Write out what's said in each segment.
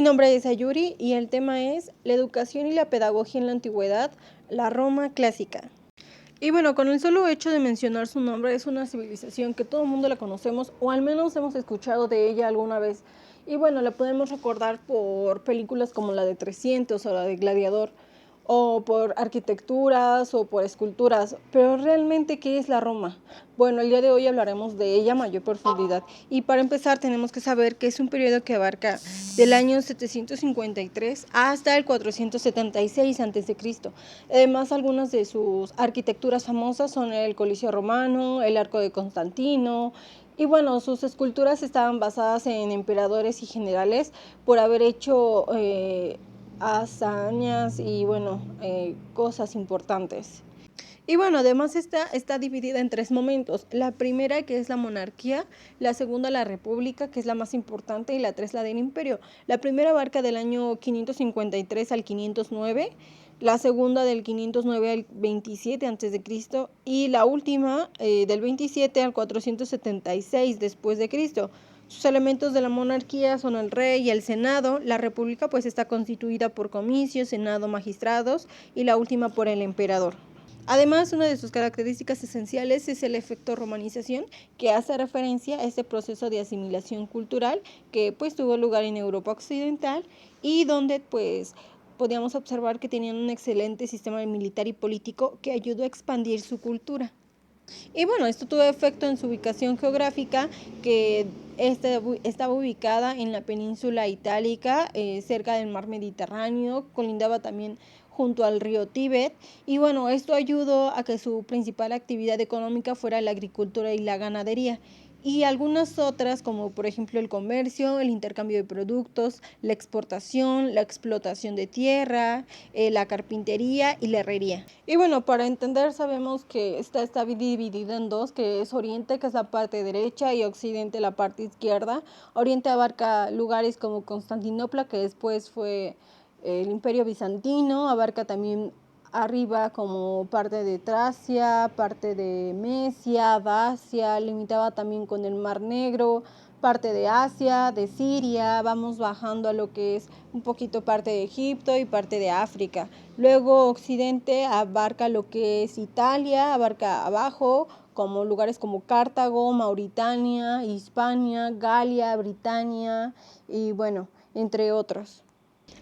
Mi nombre es Ayuri y el tema es la educación y la pedagogía en la antigüedad, la Roma clásica. Y bueno, con el solo hecho de mencionar su nombre es una civilización que todo el mundo la conocemos o al menos hemos escuchado de ella alguna vez. Y bueno, la podemos recordar por películas como la de 300 o la de Gladiador, o por arquitecturas o por esculturas. Pero realmente, ¿qué es la Roma? Bueno, el día de hoy hablaremos de ella a mayor profundidad. Y para empezar tenemos que saber que es un periodo que abarca del año 753 hasta el 476 a.C. Además, algunas de sus arquitecturas famosas son el Coliseo Romano, el Arco de Constantino. Y bueno, sus esculturas estaban basadas en emperadores y generales por haber hecho hazañas y bueno, cosas importantes. Y bueno, además está dividida en tres momentos. La primera, que es la monarquía, la segunda, la república, que es la más importante, y la tres, la del imperio. La primera abarca del año 553 al 509, la segunda del 509 al 27 a.C. y la última del 27 al 476 después de Cristo. Sus elementos de la monarquía son el rey y el senado. La república pues está constituida por comicios, senado, magistrados y la última por el emperador. Además, una de sus características esenciales es el efecto romanización, que hace referencia a este proceso de asimilación cultural que pues tuvo lugar en Europa Occidental y donde pues podíamos observar que tenían un excelente sistema militar y político que ayudó a expandir su cultura. Y bueno, esto tuvo efecto en su ubicación geográfica, que estaba ubicada en la península itálica, cerca del mar Mediterráneo, colindaba también junto al río Tíbet, y bueno, esto ayudó a que su principal actividad económica fuera la agricultura y la ganadería, y algunas otras como por ejemplo el comercio, el intercambio de productos, la exportación, la explotación de tierra, la carpintería y la herrería. Y bueno, para entender sabemos que está dividida en dos, que es Oriente, que es la parte derecha, y Occidente, la parte izquierda. Oriente abarca lugares como Constantinopla, que después fue el Imperio Bizantino, abarca también arriba como parte de Tracia, parte de Mesia, Dacia, limitaba también con el Mar Negro, parte de Asia, de Siria, vamos bajando a lo que es un poquito parte de Egipto y parte de África. Luego Occidente abarca lo que es Italia, abarca abajo como lugares como Cartago, Mauritania, Hispania, Galia, Britania y bueno, entre otros.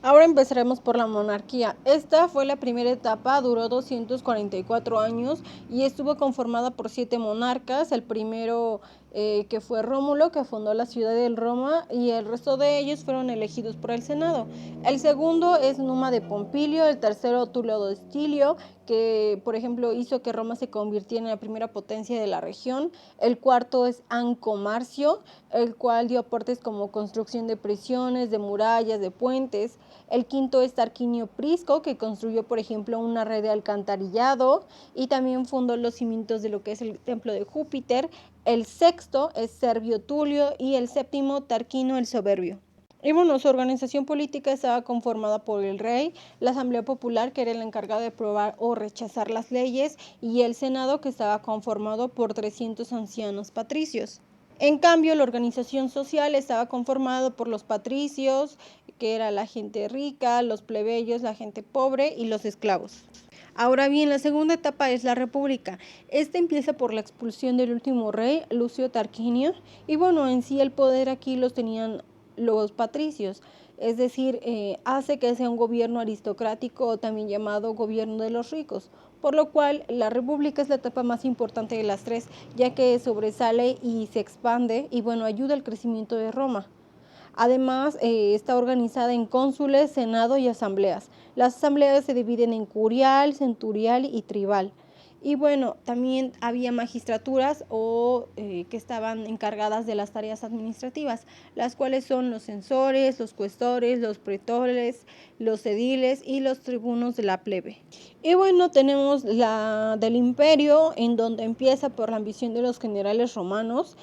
Ahora empezaremos por la monarquía. Esta fue la primera etapa, duró 244 años y estuvo conformada por 7 monarcas. El primero que fue Rómulo, que fundó la ciudad de Roma, y el resto de ellos fueron elegidos por el Senado. El segundo es Numa de Pompilio, el tercero Tulio de Estilio, que por ejemplo hizo que Roma se convirtiera en la primera potencia de la región. El cuarto es Anco Marcio, el cual dio aportes como construcción de prisiones, de murallas, de puentes. El quinto es Tarquinio Prisco, que construyó, por ejemplo, una red de alcantarillado y también fundó los cimientos de lo que es el templo de Júpiter. El sexto es Servio Tulio y el séptimo Tarquino el Soberbio. Y bueno, su organización política estaba conformada por el rey, la Asamblea Popular, que era la encargada de aprobar o rechazar las leyes, y el Senado, que estaba conformado por 300 ancianos patricios. En cambio, la organización social estaba conformada por los patricios, que era la gente rica, los plebeyos, la gente pobre y los esclavos. Ahora bien, la segunda etapa es la república. Esta empieza por la expulsión del último rey, Lucio Tarquinio, y bueno, en sí el poder aquí los tenían los patricios, es decir, hace que sea un gobierno aristocrático, también llamado gobierno de los ricos, por lo cual la república es la etapa más importante de las tres, ya que sobresale y se expande y bueno, ayuda al crecimiento de Roma. Además, está organizada en cónsules, senado y asambleas. Las asambleas se dividen en curial, centurial y tribal. Y bueno, también había magistraturas que estaban encargadas de las tareas administrativas, las cuales son los censores, los cuestores, los pretores, los ediles y los tribunos de la plebe. Y bueno, tenemos la del imperio, en donde empieza por la ambición de los generales romanos,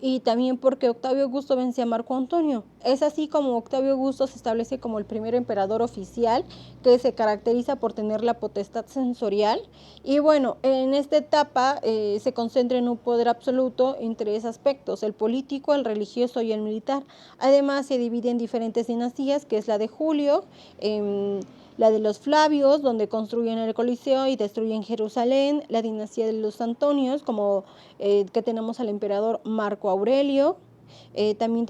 y también porque Octavio Augusto vence a Marco Antonio. Es así como Octavio Augusto se establece como el primer emperador oficial que se caracteriza por tener la potestad sensorial y bueno, en esta etapa se concentra en un poder absoluto en tres aspectos, el político, el religioso y el militar. Además se divide en diferentes dinastías, que es la de Julio, la de los Flavios, donde construyen el Coliseo y destruyen Jerusalén, la dinastía de los Antonios, como que tenemos al emperador Marco Aurelio. También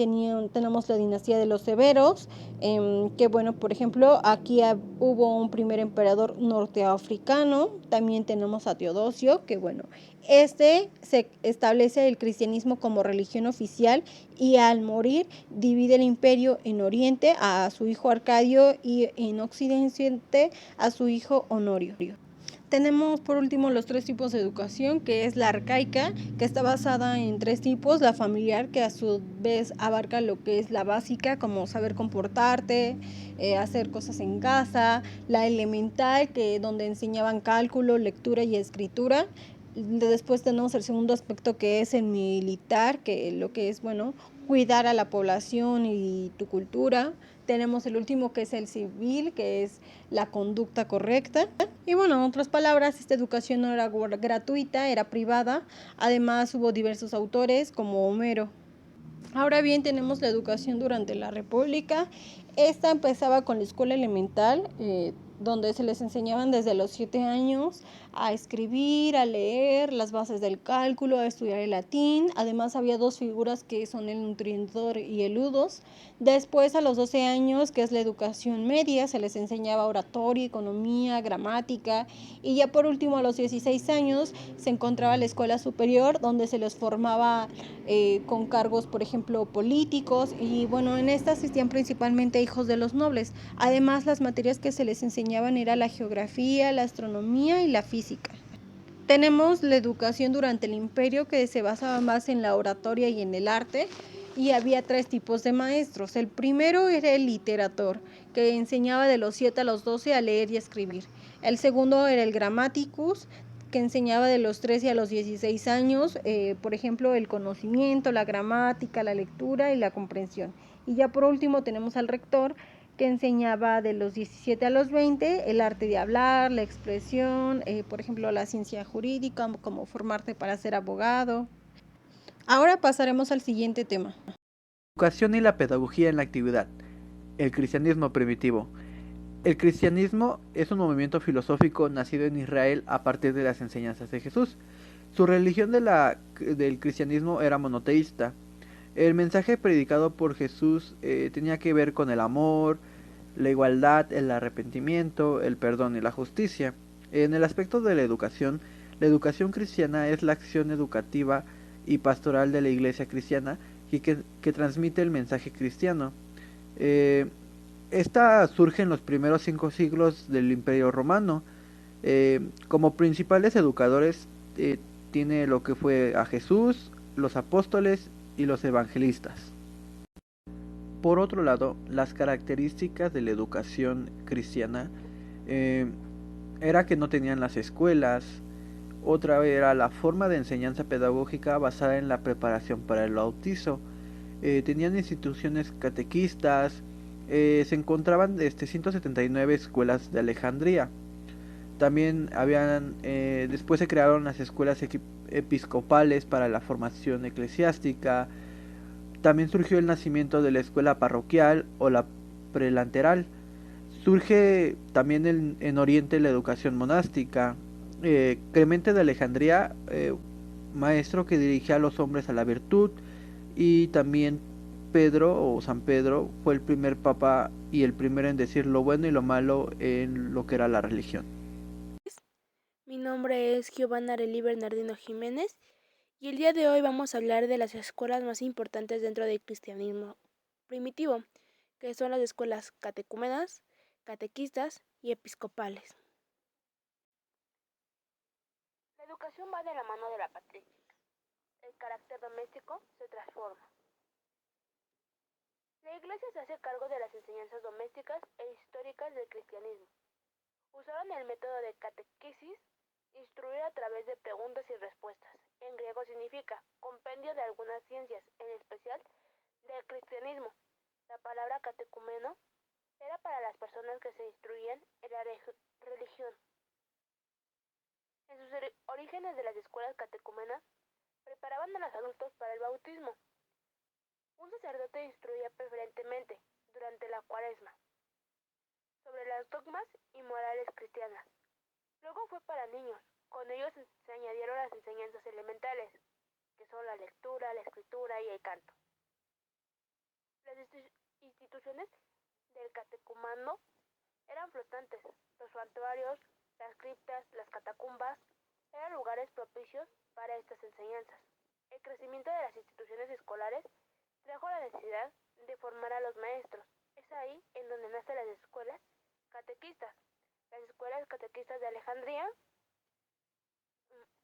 tenemos la dinastía de los Severos, que bueno, por ejemplo, aquí hubo un primer emperador norteafricano. También tenemos a Teodosio, que bueno, se establece el cristianismo como religión oficial y al morir divide el imperio en Oriente a su hijo Arcadio y en Occidente a su hijo Honorio. Tenemos por último los tres tipos de educación, que es la arcaica, que está basada en tres tipos: la familiar, que a su vez abarca lo que es la básica, como saber comportarte, hacer cosas en casa; la elemental, que donde enseñaban cálculo, lectura y escritura. Después tenemos el segundo aspecto, que es el militar, que lo que es, bueno, cuidar a la población y tu cultura. Tenemos el último, que es el civil, que es la conducta correcta. Y bueno, en otras palabras, esta educación no era gratuita, era privada. Además hubo diversos autores como Homero. Ahora bien, tenemos la educación durante la República. Esta empezaba con la escuela elemental, donde se les enseñaban desde los 7 años a escribir, a leer, las bases del cálculo, a estudiar el latín. Además había dos figuras, que son el nutritor y el ludos. Después, a los 12 años, que es la educación media, se les enseñaba oratoria, economía, gramática. Y ya por último, a los 16 años, se encontraba la escuela superior, donde se les formaba con cargos, por ejemplo, políticos. Y bueno, en esta asistían principalmente hijos de los nobles. Además, las materias que se les enseñaban era la geografía, la astronomía y la física. Tenemos la educación durante el imperio, que se basaba más en la oratoria y en el arte, y había tres tipos de maestros. El primero era el literator, que enseñaba de los 7 a los 12 a leer y escribir. El segundo era el grammaticus, que enseñaba de los 13 a los 16 años, por ejemplo, el conocimiento, la gramática, la lectura y la comprensión. Y ya por último tenemos al rector, que enseñaba de los 17 a los 20 el arte de hablar, la expresión, por ejemplo, la ciencia jurídica, como formarte para ser abogado. Ahora pasaremos al siguiente tema. Educación y la pedagogía en la actividad. El cristianismo primitivo. El cristianismo es un movimiento filosófico nacido en Israel a partir de las enseñanzas de Jesús. Su religión del cristianismo era monoteísta. El mensaje predicado por Jesús tenía que ver con el amor, la igualdad, el arrepentimiento, el perdón y la justicia. En el aspecto de la educación cristiana es la acción educativa y pastoral de la iglesia cristiana que transmite el mensaje cristiano. Esta surge en los primeros 5 siglos del Imperio Romano. Como principales educadores tiene lo que fue a Jesús, los apóstoles y los evangelistas. Por otro lado, las características de la educación cristiana era que no tenían las escuelas. Otra era la forma de enseñanza pedagógica basada en la preparación para el bautizo. Tenían instituciones catequistas. Se encontraban 179 escuelas de Alejandría. También después se crearon las escuelas episcopales para la formación eclesiástica. También surgió el nacimiento de la escuela parroquial o la prelateral. Surge también en Oriente la educación monástica. Clemente de Alejandría, maestro que dirigía a los hombres a la virtud, y también Pedro o San Pedro fue el primer papa y el primero en decir lo bueno y lo malo en lo que era la religión. Mi nombre es Giovanna Arely Bernardino Jiménez y el día de hoy vamos a hablar de las escuelas más importantes dentro del cristianismo primitivo, que son las escuelas catecúmenas, catequistas y episcopales. La educación va de la mano de la patrística. El carácter doméstico se transforma. La Iglesia se hace cargo de las enseñanzas domésticas e históricas del cristianismo. Usaron el método de catequesis Instruir a través de preguntas y respuestas. En griego significa compendio de algunas ciencias, en especial del cristianismo. La palabra catecumeno era para las personas que se instruían en la religión. En sus orígenes de las escuelas catecumenas preparaban a los adultos para el bautismo. Un sacerdote instruía preferentemente, durante la cuaresma, sobre las dogmas y morales cristianas. Luego fue para niños. Con ellos se añadieron las enseñanzas elementales, que son la lectura, la escritura y el canto. Las instituciones del catecumano eran flotantes. Los santuarios, las criptas, las catacumbas eran lugares propicios para estas enseñanzas. El crecimiento de las instituciones escolares trajo la necesidad de formar a los maestros. Es ahí en donde nacen las escuelas catequistas. Las escuelas catequistas de Alejandría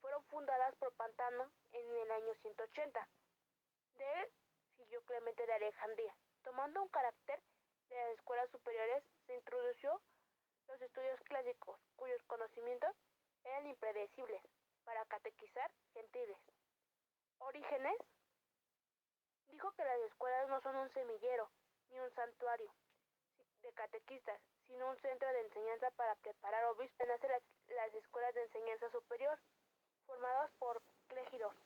fueron fundadas por Pantano en el año 180. De él siguió Clemente de Alejandría. Tomando un carácter de las escuelas superiores, se introdujo los estudios clásicos, cuyos conocimientos eran impredecibles para catequizar gentiles. Orígenes dijo que las escuelas no son un semillero ni un santuario de catequistas, sino un centro de enseñanza para preparar obispos. Nacen las escuelas de enseñanza superior, formadas por clérigos,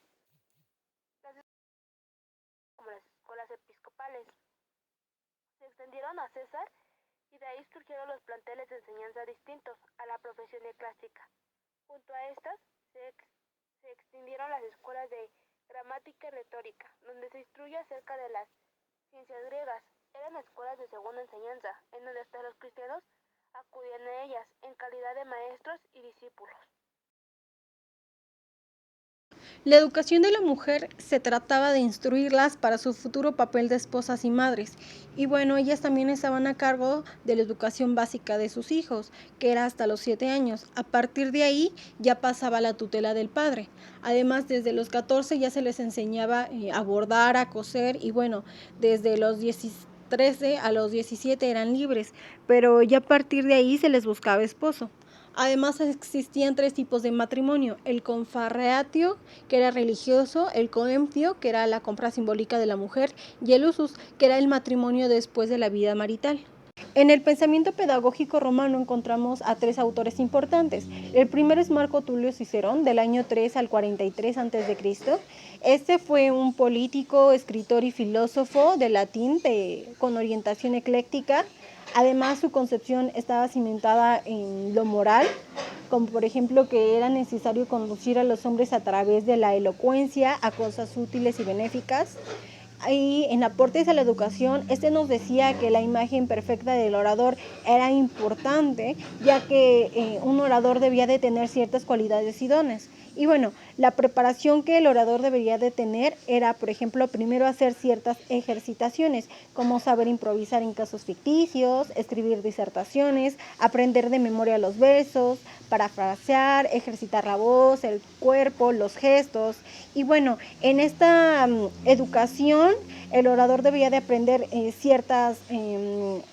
como las escuelas episcopales. Se extendieron a César y de ahí surgieron los planteles de enseñanza distintos a la profesión eclesiástica. Junto a estas se extendieron las escuelas de gramática y retórica, donde se instruye acerca de las ciencias griegas. Eran escuelas de segunda enseñanza, en donde hasta los cristianos acudían a ellas en calidad de maestros y discípulos. La educación de la mujer se trataba de instruirlas para su futuro papel de esposas y madres. Y bueno, ellas también estaban a cargo de la educación básica de sus hijos, que era hasta los 7 años. A partir de ahí ya pasaba la tutela del padre. Además, desde los 14 ya se les enseñaba a bordar, a coser y bueno, desde los 13 a los 17 eran libres, pero ya a partir de ahí se les buscaba esposo. Además existían 3 tipos de matrimonio: el confarreatio, que era religioso; el coemptio, que era la compra simbólica de la mujer; y el usus, que era el matrimonio después de la vida marital. En el pensamiento pedagógico romano encontramos a 3 autores importantes. El primero es Marco Tulio Cicerón, del año 3 al 43 a.C. Este fue un político, escritor y filósofo de latín con orientación ecléctica. Además, su concepción estaba cimentada en lo moral, como por ejemplo que era necesario conducir a los hombres a través de la elocuencia a cosas útiles y benéficas. Y en aportes a la educación, nos decía que la imagen perfecta del orador era importante, ya que un orador debía de tener ciertas cualidades y dones. Y bueno, la preparación que el orador debería de tener era, por ejemplo, primero hacer ciertas ejercitaciones, como saber improvisar en casos ficticios, escribir disertaciones, aprender de memoria los versos, parafrasear, ejercitar la voz, el cuerpo, los gestos. Y bueno, en esta educación el orador debía de aprender ciertas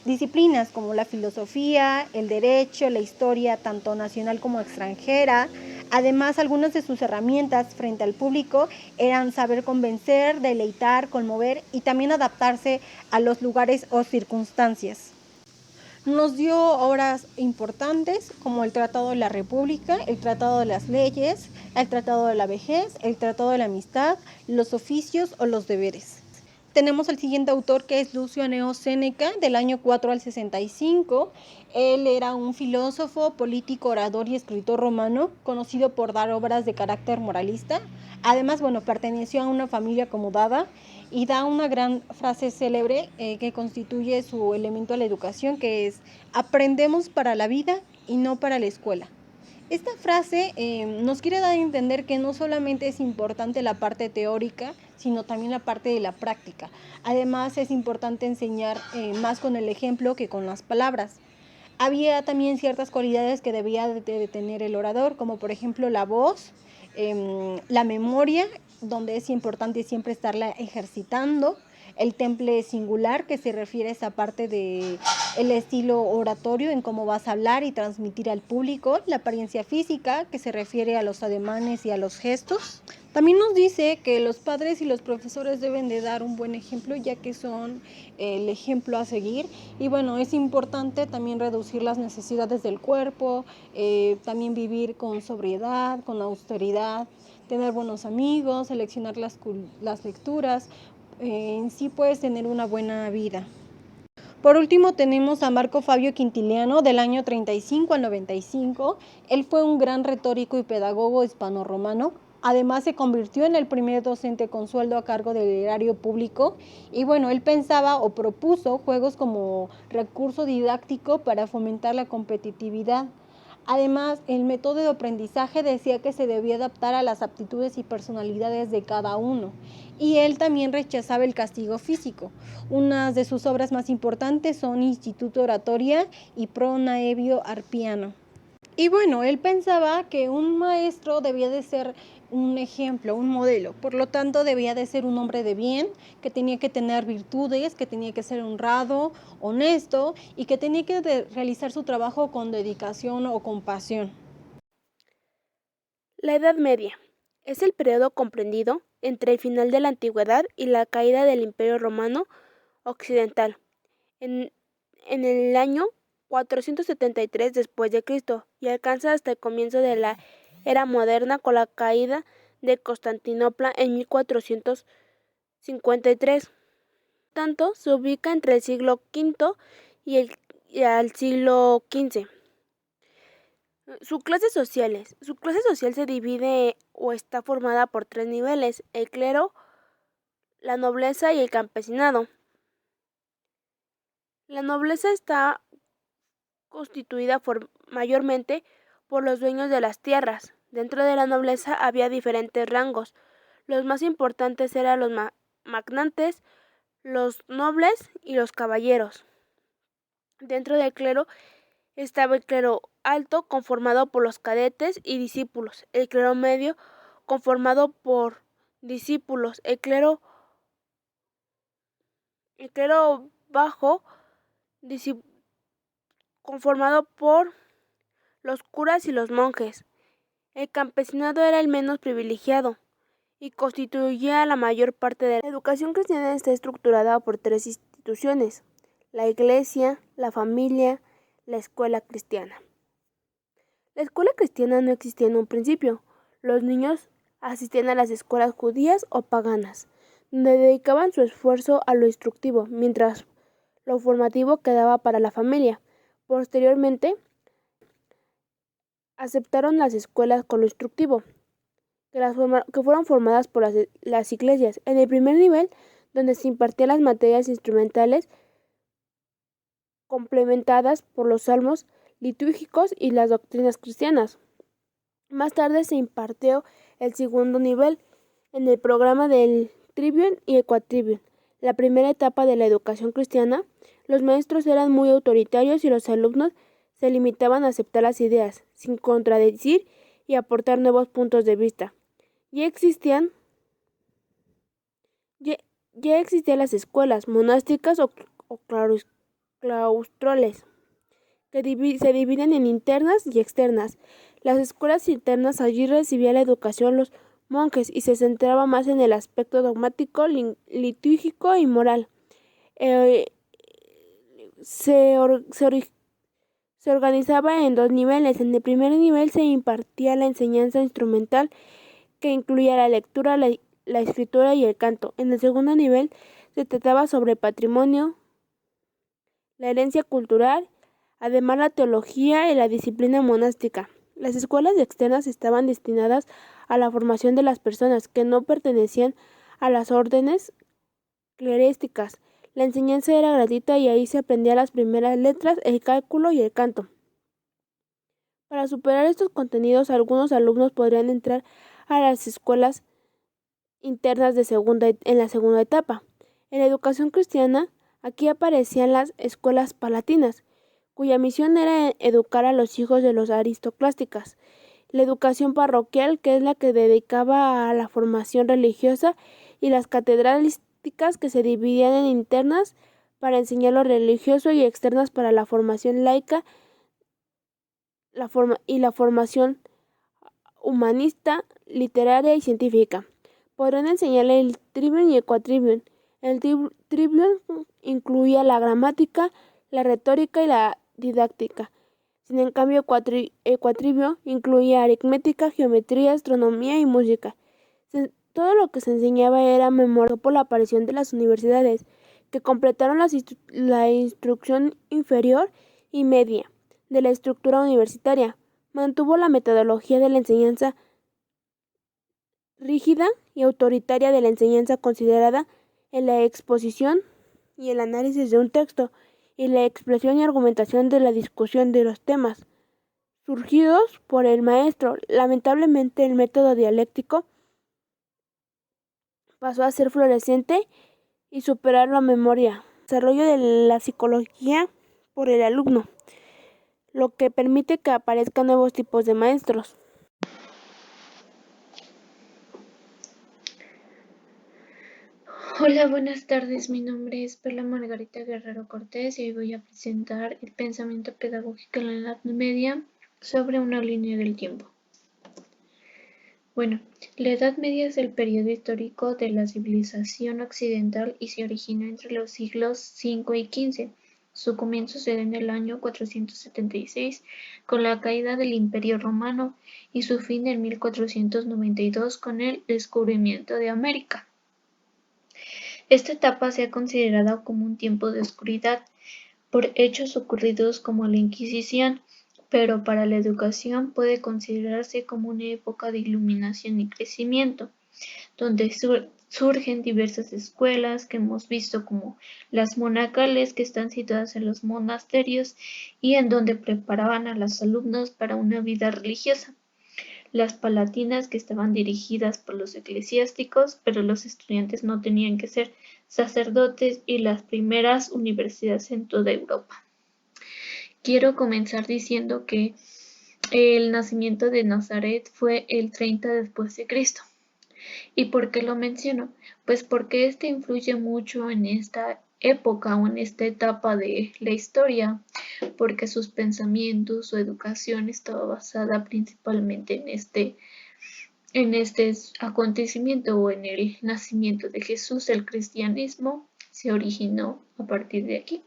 disciplinas como la filosofía, el derecho, la historia, tanto nacional como extranjera. Además, algunas de sus herramientas frente al público eran saber convencer, deleitar, conmover y también adaptarse a los lugares o circunstancias. Nos dio obras importantes como el Tratado de la República, el Tratado de las Leyes, el Tratado de la Vejez, el Tratado de la Amistad, los oficios o los deberes. Tenemos al siguiente autor, que es Lucio Anneo Séneca, del año 4 al 65. Él era un filósofo, político, orador y escritor romano, conocido por dar obras de carácter moralista. Además, perteneció a una familia acomodada y da una gran frase célebre que constituye su elemento a la educación, que es: aprendemos para la vida y no para la escuela. Esta frase nos quiere dar a entender que no solamente es importante la parte teórica, sino también la parte de la práctica. Además, es importante enseñar más con el ejemplo que con las palabras. Había también ciertas cualidades que debía de tener el orador, como por ejemplo la voz, la memoria, donde es importante siempre estarla ejercitando; el temple singular, que se refiere a esa parte de el estilo oratorio en cómo vas a hablar y transmitir al público, la apariencia física, que se refiere a los ademanes y a los gestos. También nos dice que los padres y los profesores deben de dar un buen ejemplo, ya que son el ejemplo a seguir. Y bueno, es importante también reducir las necesidades del cuerpo, también vivir con sobriedad, con austeridad, tener buenos amigos, seleccionar las lecturas. En sí puedes tener una buena vida. Por último tenemos a Marco Fabio Quintiliano del año 35 al 95. Él fue un gran retórico y pedagogo hispano-romano. Además se convirtió en el primer docente con sueldo a cargo del erario público y bueno, él pensaba o propuso juegos como recurso didáctico para fomentar la competitividad. Además, el método de aprendizaje decía que se debía adaptar a las aptitudes y personalidades de cada uno. Y él también rechazaba el castigo físico. Unas de sus obras más importantes son Instituto Oratoria y Pro Naevio Arpiano. Y bueno, él pensaba que un maestro debía de ser un ejemplo, un modelo. Por lo tanto, debía de ser un hombre de bien, que tenía que tener virtudes, que tenía que ser honrado, honesto y que tenía que realizar su trabajo con dedicación o con pasión. La Edad Media es el periodo comprendido entre el final de la Antigüedad y la caída del Imperio Romano Occidental. En el año 473 después de Cristo y alcanza hasta el comienzo de la era moderna con la caída de Constantinopla en 1453. Tanto se ubica entre el siglo V y el siglo XV. Su clase social se divide o está formada por 3 niveles: el clero, la nobleza y el campesinado. La nobleza está constituida mayormente por los dueños de las tierras. Dentro de la nobleza había diferentes rangos. Los más importantes eran los magnates, los nobles y los caballeros. Dentro del clero estaba el clero alto, conformado por los cadetes y discípulos; el clero medio, conformado por discípulos; el clero bajo, conformado por los curas y los monjes. El campesinado era el menos privilegiado y constituía la mayor parte de la educación cristiana. Está estructurada por 3 instituciones: la iglesia, la familia, la escuela cristiana. La escuela cristiana no existía en un principio. Los niños asistían a las escuelas judías o paganas, donde dedicaban su esfuerzo a lo instructivo, mientras lo formativo quedaba para la familia. Posteriormente, aceptaron las escuelas con lo instructivo, que fueron formadas por las iglesias. En el primer nivel, donde se impartían las materias instrumentales, complementadas por los salmos litúrgicos y las doctrinas cristianas. Más tarde se impartió el segundo nivel, en el programa del Trivium y el Quadrivium, la primera etapa de la educación cristiana. Los maestros eran muy autoritarios y los alumnos se limitaban a aceptar las ideas, sin contradecir y aportar nuevos puntos de vista. Ya existían las escuelas monásticas o claustrales, que se dividen en internas y externas. Las escuelas internas, allí recibían la educación los monjes y se centraba más en el aspecto dogmático, litúrgico y moral. Se organizaba en 2 niveles. En el primer nivel se impartía la enseñanza instrumental, que incluía la lectura, la escritura y el canto. En el segundo nivel se trataba sobre patrimonio, la herencia cultural, además la teología y la disciplina monástica. Las escuelas externas estaban destinadas a la formación de las personas que no pertenecían a las órdenes clerésticas. La enseñanza era gratuita y ahí se aprendían las primeras letras, el cálculo y el canto. Para superar estos contenidos, algunos alumnos podrían entrar a las escuelas internas en la segunda etapa. En la educación cristiana, aquí aparecían las escuelas palatinas, cuya misión era educar a los hijos de los aristocráticas; la educación parroquial, que es la que dedicaba a la formación religiosa; y las catedralísticas, que se dividían en internas para enseñar lo religioso y externas para la formación laica la formación humanista, literaria y científica. Podrán enseñar el trivium y el quadrivium. El trivium incluía la gramática, la retórica y la didáctica. Sin en cambio, el quadrivium incluía aritmética, geometría, astronomía y música. Todo lo que se enseñaba era memorioso por la aparición de las universidades, que completaron la instrucción inferior y media de la estructura universitaria. Mantuvo la metodología de la enseñanza rígida y autoritaria de la enseñanza considerada en la exposición y el análisis de un texto y la expresión y argumentación de la discusión de los temas surgidos por el maestro. Lamentablemente, el método dialéctico pasó a ser floreciente y superar la memoria, desarrollo de la psicología por el alumno, lo que permite que aparezcan nuevos tipos de maestros. Hola, buenas tardes. Mi nombre es Perla Margarita Guerrero Cortés y hoy voy a presentar el pensamiento pedagógico en la Edad Media sobre una línea del tiempo. Bueno, la Edad Media es el periodo histórico de la civilización occidental y se originó entre los siglos V y XV. Su comienzo se da en el año 476 con la caída del Imperio Romano y su fin en 1492 con el descubrimiento de América. Esta etapa se ha considerado como un tiempo de oscuridad por hechos ocurridos como la Inquisición, pero para la educación puede considerarse como una época de iluminación y crecimiento, donde surgen diversas escuelas que hemos visto como las monacales, que están situadas en los monasterios y en donde preparaban a los alumnos para una vida religiosa. Las palatinas, que estaban dirigidas por los eclesiásticos, pero los estudiantes no tenían que ser sacerdotes, y las primeras universidades en toda Europa. Quiero comenzar diciendo que el nacimiento de Nazaret fue el 30 después de Cristo. ¿Y por qué lo menciono? Pues porque este influye mucho en esta época o en esta etapa de la historia, porque sus pensamientos, su educación estaba basada principalmente en este acontecimiento o en el nacimiento de Jesús. El cristianismo se originó a partir de aquí.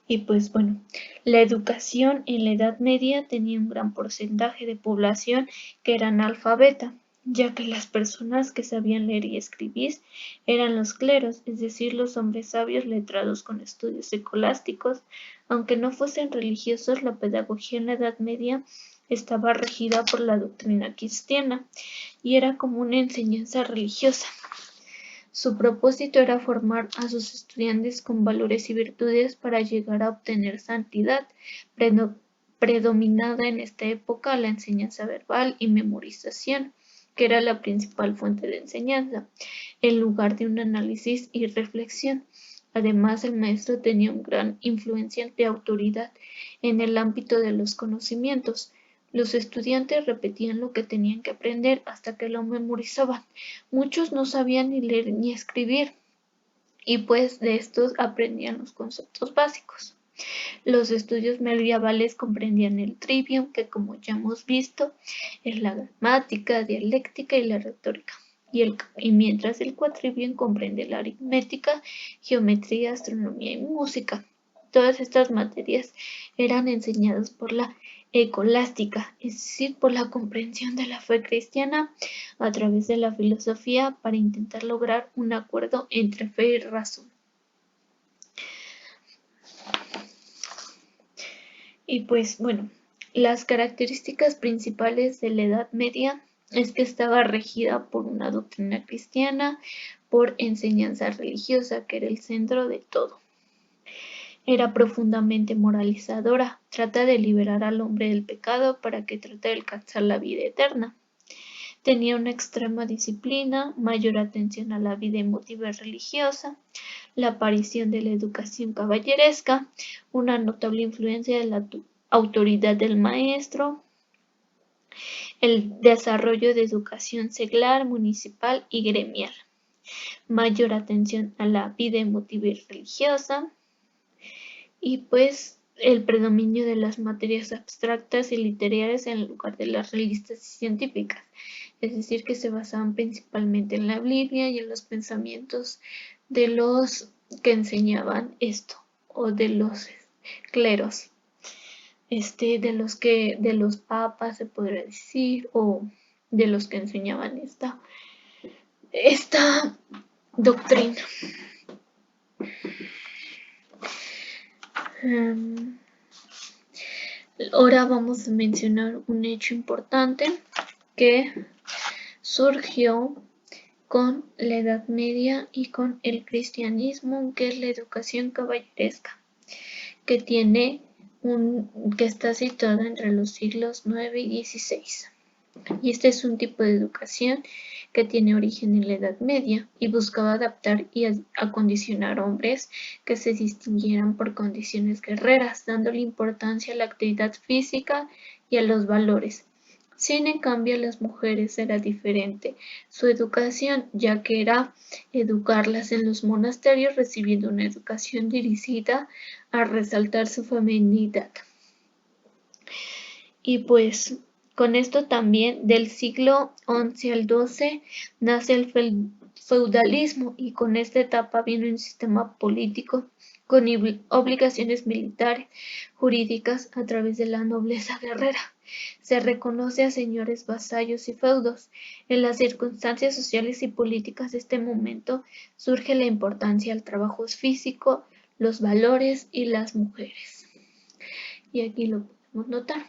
Y pues bueno, la educación en la Edad Media tenía un gran porcentaje de población que era analfabeta, ya que las personas que sabían leer y escribir eran los cleros, es decir, los hombres sabios letrados con estudios escolásticos. Aunque no fuesen religiosos, la pedagogía en la Edad Media estaba regida por la doctrina cristiana y era como una enseñanza religiosa. Su propósito era formar a sus estudiantes con valores y virtudes para llegar a obtener santidad. Predominada en esta época la enseñanza verbal y memorización, que era la principal fuente de enseñanza, en lugar de un análisis y reflexión. Además, el maestro tenía una gran influencia de autoridad en el ámbito de los conocimientos. Los estudiantes repetían lo que tenían que aprender hasta que lo memorizaban. Muchos no sabían ni leer ni escribir, y pues de estos aprendían los conceptos básicos. Los estudios medievales comprendían el trivium, que como ya hemos visto es la gramática, dialéctica y la retórica. Y mientras el quadrivium comprende la aritmética, geometría, astronomía y música. Todas estas materias eran enseñadas por la escolástica, es decir, por la comprensión de la fe cristiana a través de la filosofía para intentar lograr un acuerdo entre fe y razón. Y pues bueno, las características principales de la Edad Media es que estaba regida por una doctrina cristiana, por enseñanza religiosa, que era el centro de todo. Era profundamente moralizadora, trata de liberar al hombre del pecado para que trate de alcanzar la vida eterna. Tenía una extrema disciplina, mayor atención a la vida emotiva y religiosa, la aparición de la educación caballeresca, una notable influencia de la autoridad del maestro, el desarrollo de educación seglar, municipal y gremial. mayor atención a la vida emotiva y religiosa, y pues el predominio de las materias abstractas y literarias en lugar de las realistas y científicas, es decir, que se basaban principalmente en la Biblia y en los pensamientos de los que enseñaban esto, o de los cleros, de los papas se podría decir, o de los que enseñaban esta doctrina. Ahora vamos a mencionar un hecho importante que surgió con la Edad Media y con el cristianismo, que es la educación caballeresca, que está situada entre los siglos IX y XVI. Y este es un tipo de educación que tiene origen en la Edad Media y buscaba adaptar y acondicionar hombres que se distinguieran por condiciones guerreras, dándole importancia a la actividad física y a los valores. Sin en cambio, a las mujeres era diferente su educación, ya que era educarlas en los monasterios, recibiendo una educación dirigida a resaltar su feminidad. Y pues con esto también del siglo XI al XII nace el feudalismo, y con esta etapa viene un sistema político con obligaciones militares, jurídicas a través de la nobleza guerrera. Se reconoce a señores, vasallos y feudos. En las circunstancias sociales y políticas de este momento surge la importancia del trabajo físico, los valores y las mujeres. Y aquí lo podemos notar.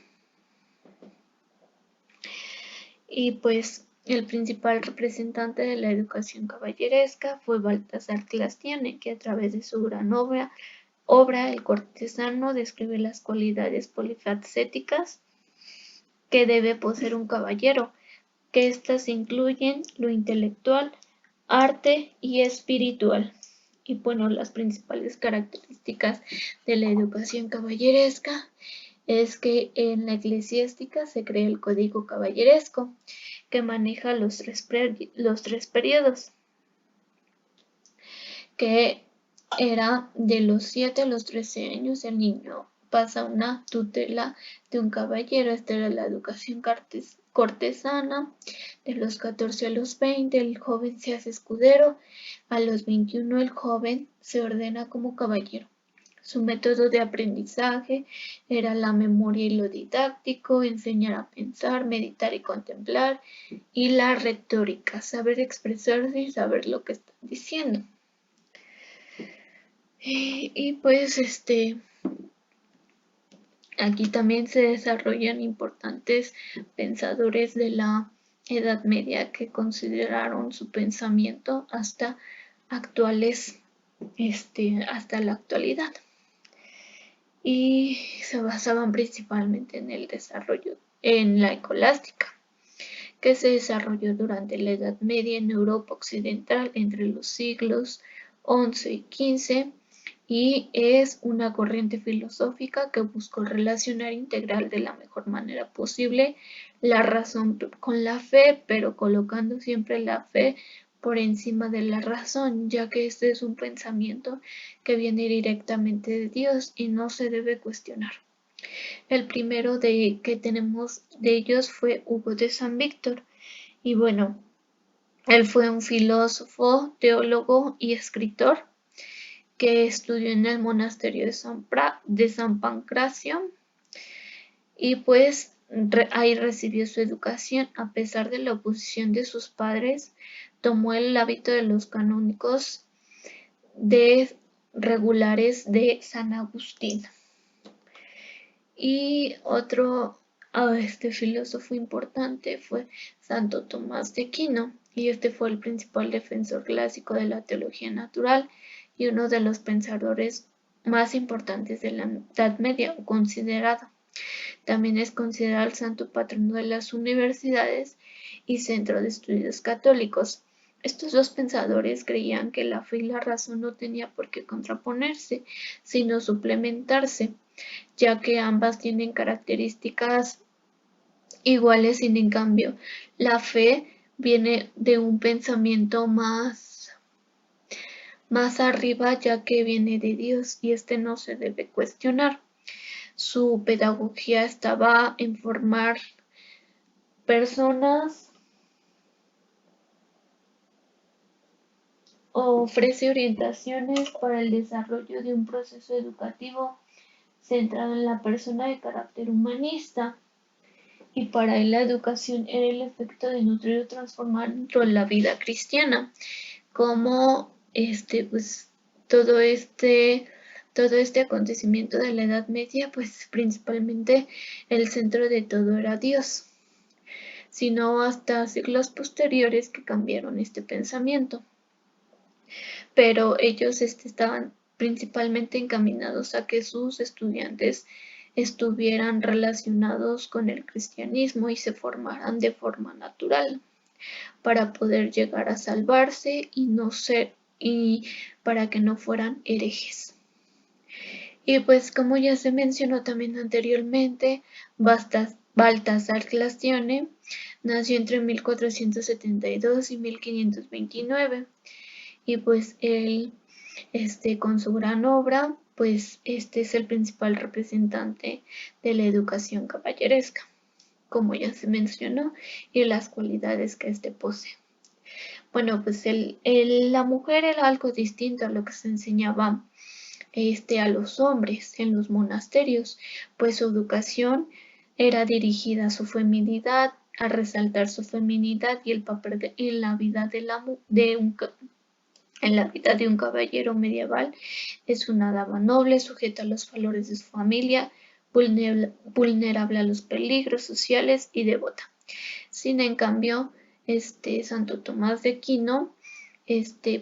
Y pues el principal representante de la educación caballeresca fue Baltasar Glastione, que a través de su gran obra El cortesano describe las cualidades polifacéticas que debe poseer un caballero, que éstas incluyen lo intelectual, arte y espiritual. Y bueno, las principales características de la educación caballeresca es que en la eclesiástica se crea el código caballeresco, que maneja los tres periodos, que era de los 7 a los 13 años el niño pasa una tutela de un caballero. Esta era la educación cortesana. De los 14 a los 20 el joven se hace escudero. A los 21 el joven se ordena como caballero. Su método de aprendizaje era la memoria y lo didáctico, enseñar a pensar, meditar y contemplar, y la retórica, saber expresarse y saber lo que están diciendo. Y pues aquí también se desarrollan importantes pensadores de la Edad Media que consideraron su pensamiento hasta la actualidad. Y se basaban principalmente en el desarrollo en la escolástica, que se desarrolló durante la Edad Media en Europa Occidental entre los siglos XI y XV, y es una corriente filosófica que buscó relacionar e integrar de la mejor manera posible la razón con la fe, pero colocando siempre la fe por encima de la razón, ya que este es un pensamiento que viene directamente de Dios y no se debe cuestionar. El primero que tenemos de ellos fue Hugo de San Víctor, y bueno, él fue un filósofo, teólogo y escritor que estudió en el monasterio de San Pancracio, y pues ahí recibió su educación. A pesar de la oposición de sus padres, tomó el hábito de los canónicos regulares de San Agustín. Y otro filósofo importante fue Santo Tomás de Aquino, y este fue el principal defensor clásico de la teología natural y uno de los pensadores más importantes de la Edad Media, considerado. También es considerado el santo patrono de las universidades y centro de estudios católicos. Estos dos pensadores creían que la fe y la razón no tenían por qué contraponerse, sino suplementarse, ya que ambas tienen características iguales. Sin en cambio, la fe viene de un pensamiento más más arriba, ya que viene de Dios y este no se debe cuestionar. Su pedagogía estaba en formar personas, ofrece orientaciones para el desarrollo de un proceso educativo centrado en la persona de carácter humanista. Y para él la educación era el efecto de nutrir o transformar dentro de la vida cristiana, como pues todo este todo este acontecimiento de la Edad Media, pues principalmente el centro de todo era Dios, sino hasta siglos posteriores que cambiaron este pensamiento. Pero ellos estaban principalmente encaminados a que sus estudiantes estuvieran relacionados con el cristianismo y se formaran de forma natural para poder llegar a salvarse y para que no fueran herejes. Y pues como ya se mencionó también anteriormente, Baltasar Glacione nació entre 1472 y 1529 y pues él con su gran obra pues este es el principal representante de la educación caballeresca, como ya se mencionó, y las cualidades que posee. Bueno, pues la mujer era algo distinto a lo que se enseñaba a los hombres en los monasterios, pues su educación era dirigida a su feminidad, a resaltar su feminidad y el papel en la vida en la vida de un caballero medieval. Es una dama noble, sujeta a los valores de su familia, vulnerable a los peligros sociales y devota. Sin en cambio, Santo Tomás de Aquino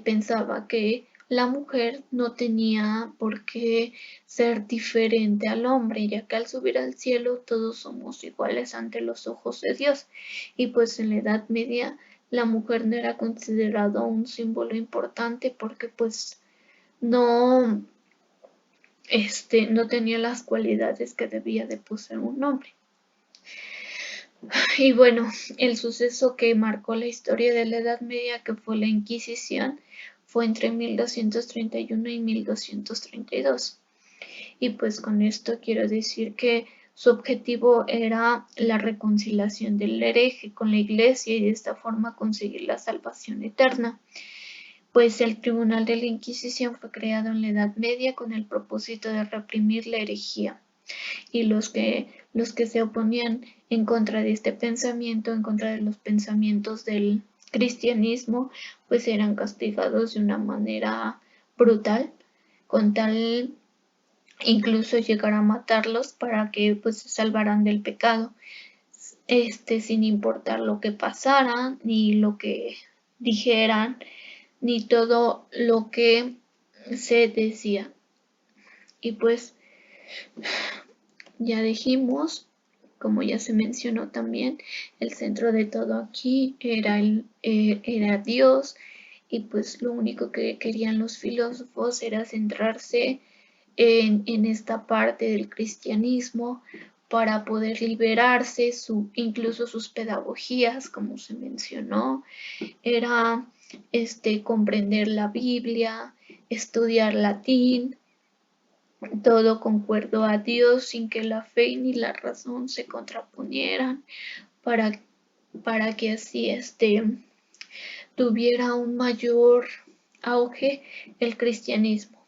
pensaba que la mujer no tenía por qué ser diferente al hombre, ya que al subir al cielo todos somos iguales ante los ojos de Dios. Y pues en la Edad Media la mujer no era considerado un símbolo importante porque pues no, no tenía las cualidades que debía de poseer un hombre. Y bueno, el suceso que marcó la historia de la Edad Media, que fue la Inquisición, fue entre 1231 y 1232. Y pues con esto quiero decir que su objetivo era la reconciliación del hereje con la Iglesia y de esta forma conseguir la salvación eterna. Pues el Tribunal de la Inquisición fue creado en la Edad Media con el propósito de reprimir la herejía. Y los que se oponían en contra de este pensamiento, en contra de los pensamientos del cristianismo, pues eran castigados de una manera brutal, con tal incluso llegar a matarlos para que pues se salvaran del pecado, sin importar lo que pasara, ni lo que dijeran, ni todo lo que se decía. Y pues ya dijimos, como ya se mencionó también, el centro de todo aquí era Dios, y pues lo único que querían los filósofos era centrarse en esta parte del cristianismo para poder liberarse, incluso sus pedagogías, como se mencionó, era comprender la Biblia, estudiar latín, todo concuerdo a Dios sin que la fe ni la razón se contraponieran para que así tuviera un mayor auge el cristianismo.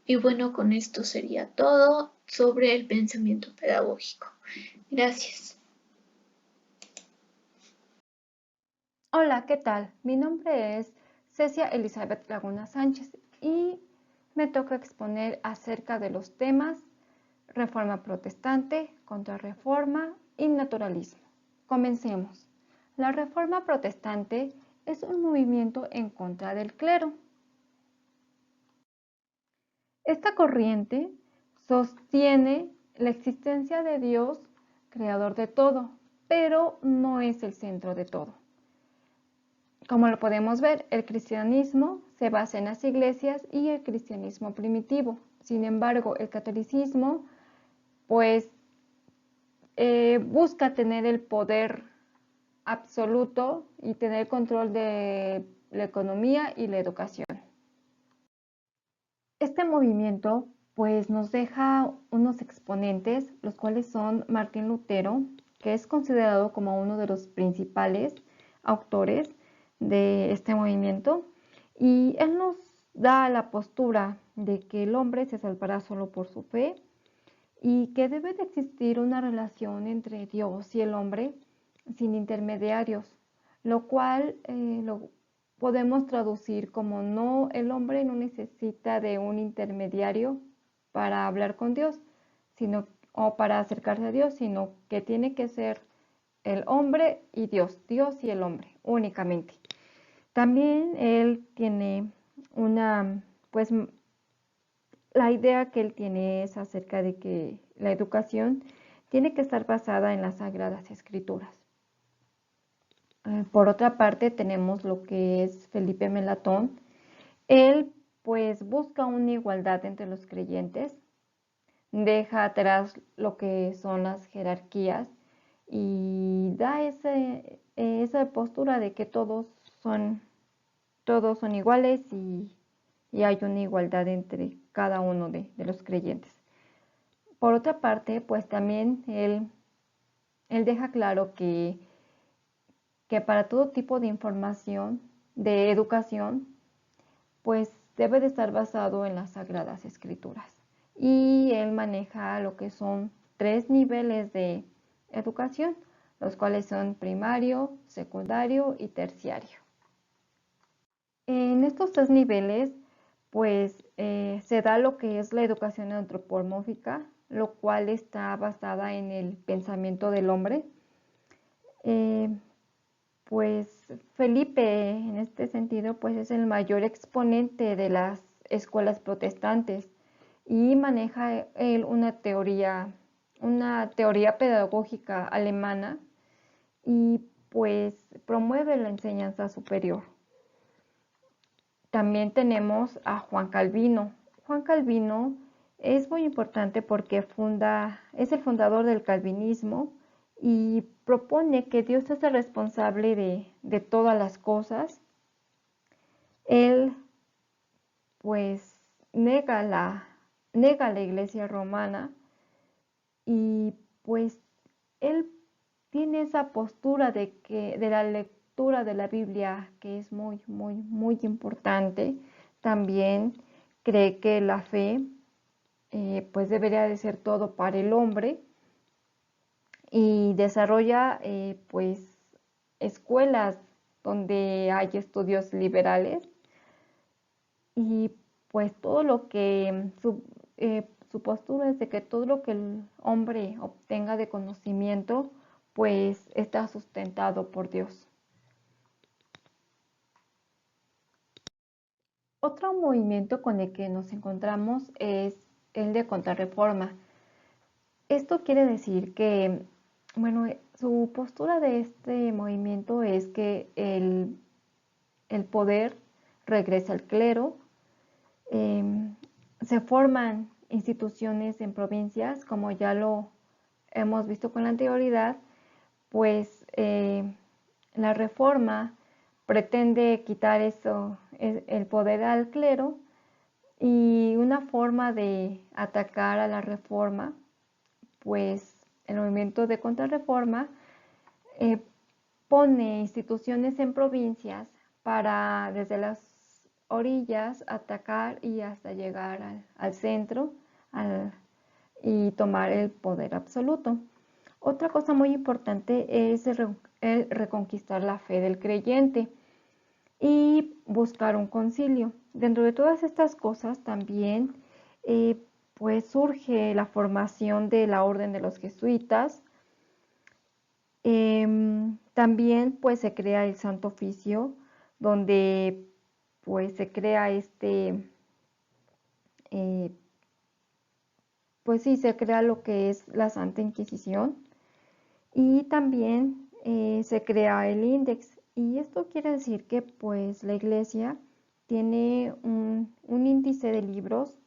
Y bueno, con esto sería todo sobre el pensamiento pedagógico. Gracias. Hola, ¿qué tal? Mi nombre es Cecia Elizabeth Laguna Sánchez y me toca exponer acerca de los temas Reforma Protestante, Contrarreforma y Naturalismo. Comencemos. La Reforma Protestante es un movimiento en contra del clero. Esta corriente sostiene la existencia de Dios, creador de todo, pero no es el centro de todo. Como lo podemos ver, el cristianismo se basa en las iglesias y el cristianismo primitivo. Sin embargo, el catolicismo pues busca tener el poder absoluto y tener control de la economía y la educación. Este movimiento pues nos deja unos exponentes, los cuales son Martín Lutero, que es considerado como uno de los principales autores de este movimiento, y él nos da la postura de que el hombre se salvará solo por su fe y que debe de existir una relación entre Dios y el hombre sin intermediarios, lo cual lo podemos traducir como no, el hombre no necesita de un intermediario para hablar con Dios, sino o para acercarse a Dios, sino que tiene que ser el hombre y Dios, Dios y el hombre únicamente. También él tiene una, pues la idea que él tiene es acerca de que la educación tiene que estar basada en las Sagradas Escrituras. Por otra parte, tenemos lo que es Felipe Melatón. Él pues busca una igualdad entre los creyentes, deja atrás lo que son las jerarquías y da esa postura de que todos son iguales y hay una igualdad entre cada uno de los creyentes. Por otra parte, pues también él deja claro que para todo tipo de información, de educación, pues debe de estar basado en las Sagradas Escrituras. Y él maneja lo que son 3 niveles de educación, los cuales son primario, secundario y terciario. En estos 3 niveles, pues se da lo que es la educación antropomórfica, lo cual está basada en el pensamiento del hombre. Pues Felipe, en este sentido, pues es el mayor exponente de las escuelas protestantes y maneja él una teoría pedagógica alemana y pues promueve la enseñanza superior. También tenemos a Juan Calvino. Juan Calvino es muy importante porque es el fundador del calvinismo y propone que Dios es el responsable de todas las cosas. Él pues nega la iglesia romana y pues él tiene esa postura de la lectura de la Biblia que es muy, muy, muy importante. También cree que la fe pues debería de ser todo para el hombre y desarrolla pues escuelas donde hay estudios liberales y pues todo lo que su postura es de que todo lo que el hombre obtenga de conocimiento pues está sustentado por Dios. Otro movimiento con el que nos encontramos es el de Contrarreforma. Esto quiere decir que, bueno, su postura de este movimiento es que el poder regresa al clero, se forman instituciones en provincias, como ya lo hemos visto con la anterioridad, pues la reforma pretende quitar el poder al clero y una forma de atacar a la reforma, pues el movimiento de contrarreforma pone instituciones en provincias para desde las orillas atacar y hasta llegar al centro y tomar el poder absoluto. Otra cosa muy importante es el reconquistar la fe del creyente y buscar un concilio. Dentro de todas estas cosas también pues surge la formación de la orden de los jesuitas. También pues se crea el Santo Oficio, donde pues se crea pues sí, se crea lo que es la Santa Inquisición y también se crea el Index. Y esto quiere decir que pues la Iglesia tiene un índice de libros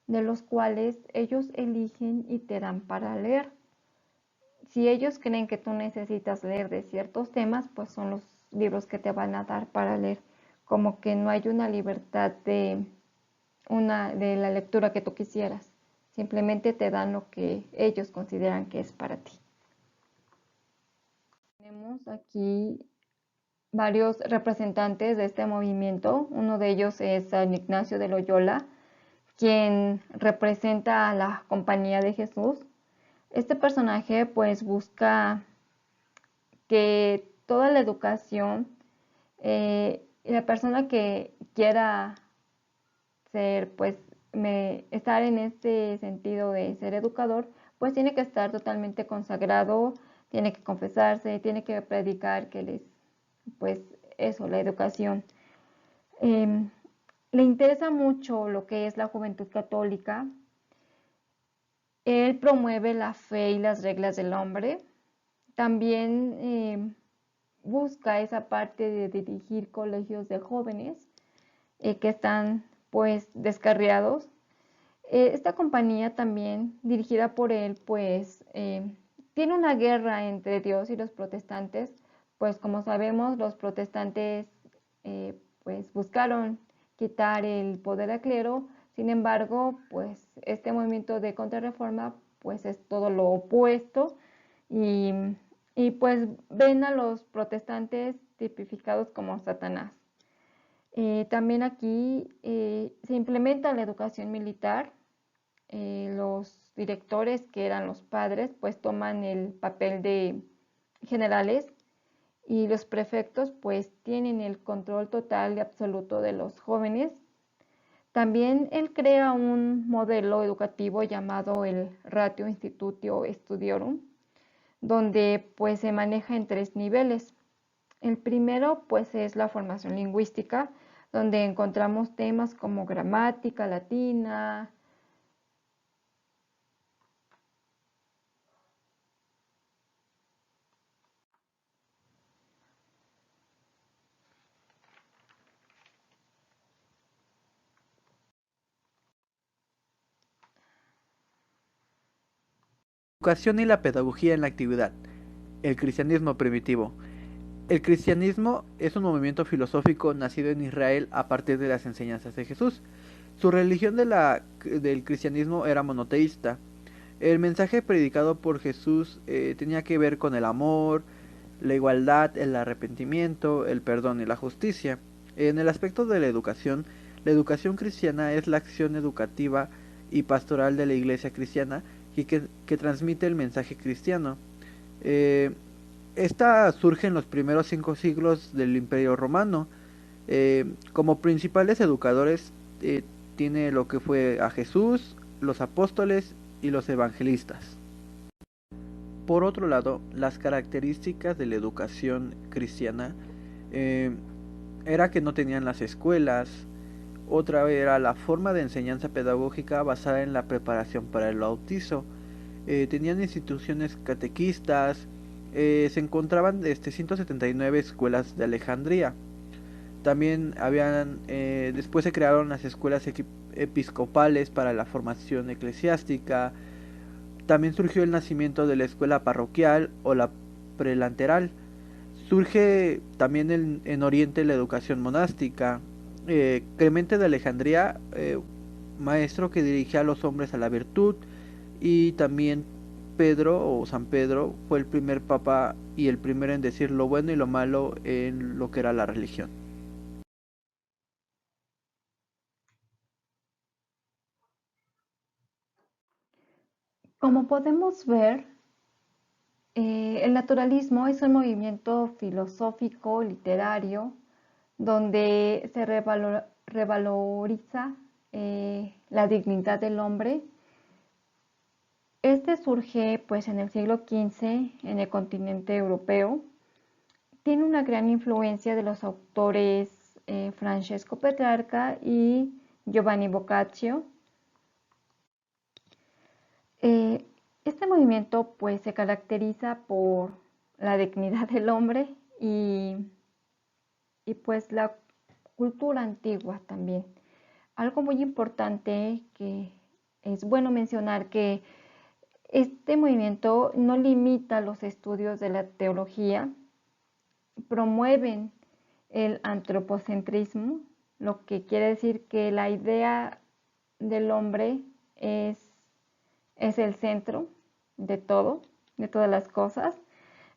de los cuales ellos eligen y te dan para leer. Si ellos creen que tú necesitas leer de ciertos temas, pues son los libros que te van a dar para leer. Como que no hay una libertad una de la lectura que tú quisieras. Simplemente te dan lo que ellos consideran que es para ti. Tenemos aquí varios representantes de este movimiento. Uno de ellos es San Ignacio de Loyola, quien representa a la Compañía de Jesús. Este personaje pues busca que toda la educación, la persona que quiera ser, pues, estar en este sentido de ser educador, pues tiene que estar totalmente consagrado, tiene que confesarse, tiene que predicar que les, pues eso, la educación. Le interesa mucho lo que es la juventud católica. Él promueve la fe y las reglas del hombre. También busca esa parte de dirigir colegios de jóvenes que están pues descarriados. Esta compañía también, dirigida por él, pues tiene una guerra entre Dios y los protestantes, pues como sabemos los protestantes pues buscaron quitar el poder al clero. Sin embargo, pues este movimiento de contrarreforma pues es todo lo opuesto y, y pues ven a los protestantes tipificados como Satanás. También aquí se implementa la educación militar. Los directores, que eran los padres, pues toman el papel de generales y los prefectos pues tienen el control total y absoluto de los jóvenes. También él crea un modelo educativo llamado el Ratio Institutio Studiorum, donde pues se maneja en 3 niveles. El primero pues es la formación lingüística, donde encontramos temas como gramática latina, Educación y la pedagogía en la actividad. El cristianismo primitivo. El cristianismo es un movimiento filosófico nacido en Israel a partir de las enseñanzas de Jesús. Su religión del cristianismo era monoteísta. El mensaje predicado por Jesús tenía que ver con el amor, la igualdad, el arrepentimiento, el perdón y la justicia. En el aspecto de la educación cristiana es la acción educativa y pastoral de la iglesia cristiana que transmite el mensaje cristiano. Esta surge en los primeros 5 siglos del Imperio Romano. Como principales educadores tiene lo que fue a Jesús, los apóstoles y los evangelistas. Por otro lado, las características de la educación cristiana era que no tenían las escuelas. Otra era la forma de enseñanza pedagógica basada en la preparación para el bautizo. Tenían instituciones catequistas. Se encontraban 179 escuelas de Alejandría. También después se crearon las escuelas episcopales para la formación eclesiástica. También surgió el nacimiento de la escuela parroquial o la prelanteral. Surge también en Oriente la educación monástica. Clemente de Alejandría, maestro que dirigía a los hombres a la virtud, y también Pedro o San Pedro fue el primer papa y el primero en decir lo bueno y lo malo en lo que era la religión. Como podemos ver, el naturalismo es un movimiento filosófico, literario, donde se revaloriza la dignidad del hombre. Este surge pues en el siglo XV en el continente europeo. Tiene una gran influencia de los autores Francesco Petrarca y Giovanni Boccaccio. Este movimiento pues se caracteriza por la dignidad del hombre y pues la cultura antigua también. Algo muy importante que es bueno mencionar que este movimiento no limita los estudios de la teología, promueven el antropocentrismo, lo que quiere decir que la idea del hombre es el centro de todo, de todas las cosas.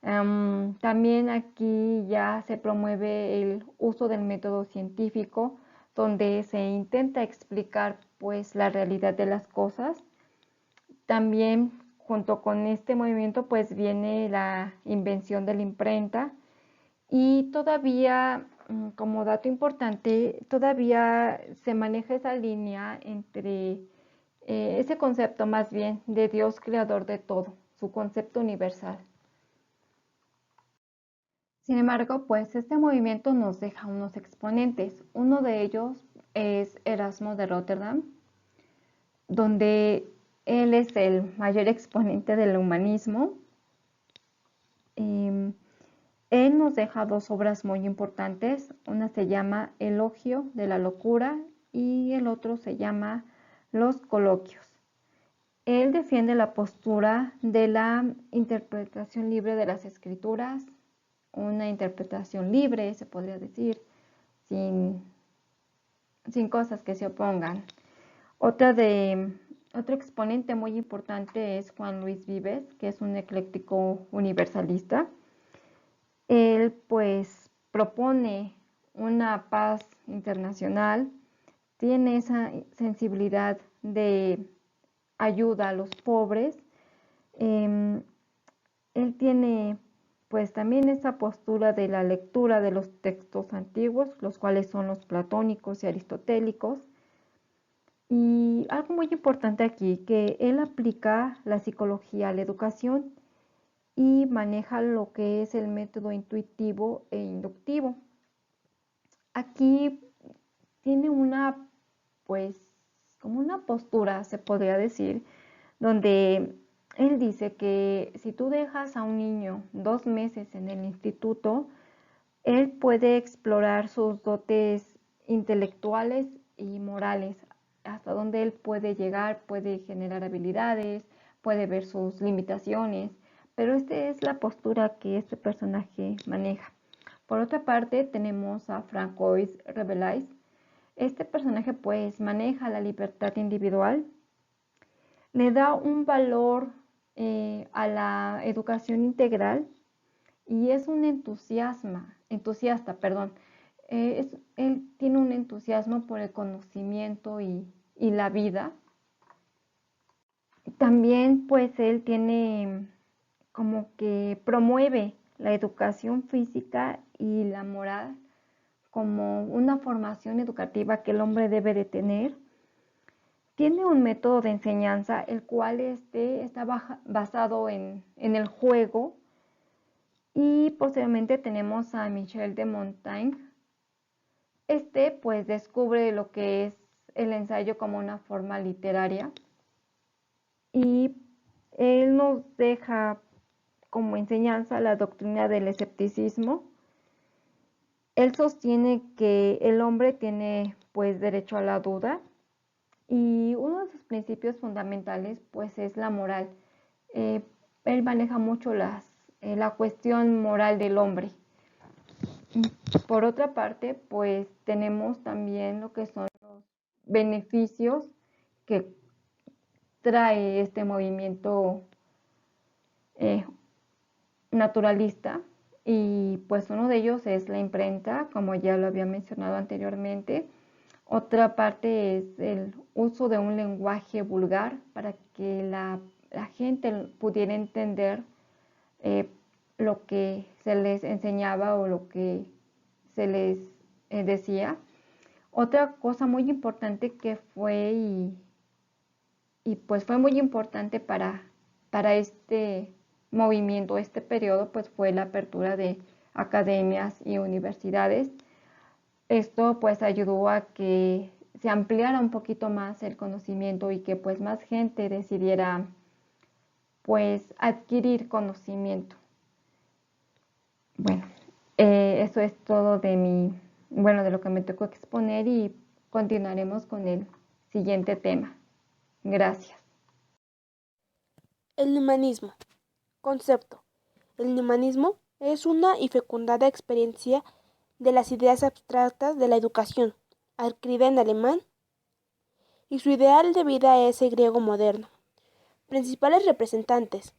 También aquí ya se promueve el uso del método científico, donde se intenta explicar pues la realidad de las cosas. También junto con este movimiento pues viene la invención de la imprenta y todavía, como dato importante, todavía se maneja esa línea entre ese concepto más bien de Dios creador de todo, su concepto universal. Sin embargo, pues este movimiento nos deja unos exponentes. Uno de ellos es Erasmo de Rotterdam, donde él es el mayor exponente del humanismo. Él nos deja dos obras muy importantes. Una se llama Elogio de la locura y el otro se llama Los coloquios. Él defiende la postura de la interpretación libre de las escrituras, una interpretación libre, se podría decir, sin cosas que se opongan. Otro exponente muy importante es Juan Luis Vives, que es un ecléctico universalista. Él pues propone una paz internacional, tiene esa sensibilidad de ayuda a los pobres. Él tiene pues también esa postura de la lectura de los textos antiguos, los cuales son los platónicos y aristotélicos. Y algo muy importante aquí, que él aplica la psicología a la educación y maneja lo que es el método intuitivo e inductivo. Aquí tiene pues, como una postura, se podría decir, donde él dice que si tú dejas a un niño 2 meses en el instituto, él puede explorar sus dotes intelectuales y morales, hasta donde él puede llegar, puede generar habilidades, puede ver sus limitaciones, pero esta es la postura que este personaje maneja. Por otra parte, tenemos a Francois Rabelais. Este personaje pues maneja la libertad individual, le da un valor a la educación integral y es un entusiasta, perdón. Él tiene un entusiasmo por el conocimiento y la vida. También pues él tiene como que promueve la educación física y la moral como una formación educativa que el hombre debe de tener. Tiene un método de enseñanza el cual está basado en el juego. Y posteriormente tenemos a Michel de Montaigne. Pues descubre lo que es el ensayo como una forma literaria y él nos deja como enseñanza la doctrina del escepticismo. Él sostiene que el hombre tiene pues derecho a la duda y uno de sus principios fundamentales pues es la moral. Él maneja mucho la cuestión moral del hombre. Por otra parte, pues tenemos también lo que son los beneficios que trae este movimiento naturalista y pues uno de ellos es la imprenta, como ya lo había mencionado anteriormente. Otra parte es el uso de un lenguaje vulgar para que la gente pudiera entender lo que se les enseñaba o lo que se les decía. Otra cosa muy importante que fue y pues fue muy importante para este movimiento, este periodo, pues fue la apertura de academias y universidades. Esto pues ayudó a que se ampliara un poquito más el conocimiento y que pues más gente decidiera pues adquirir conocimiento. Bueno, eso es todo de lo que me tocó exponer y continuaremos con el siguiente tema. Gracias. El humanismo. Concepto. El humanismo es una y fecundada experiencia de las ideas abstractas de la educación, adquirida en alemán, y su ideal de vida es el griego moderno. Principales representantes: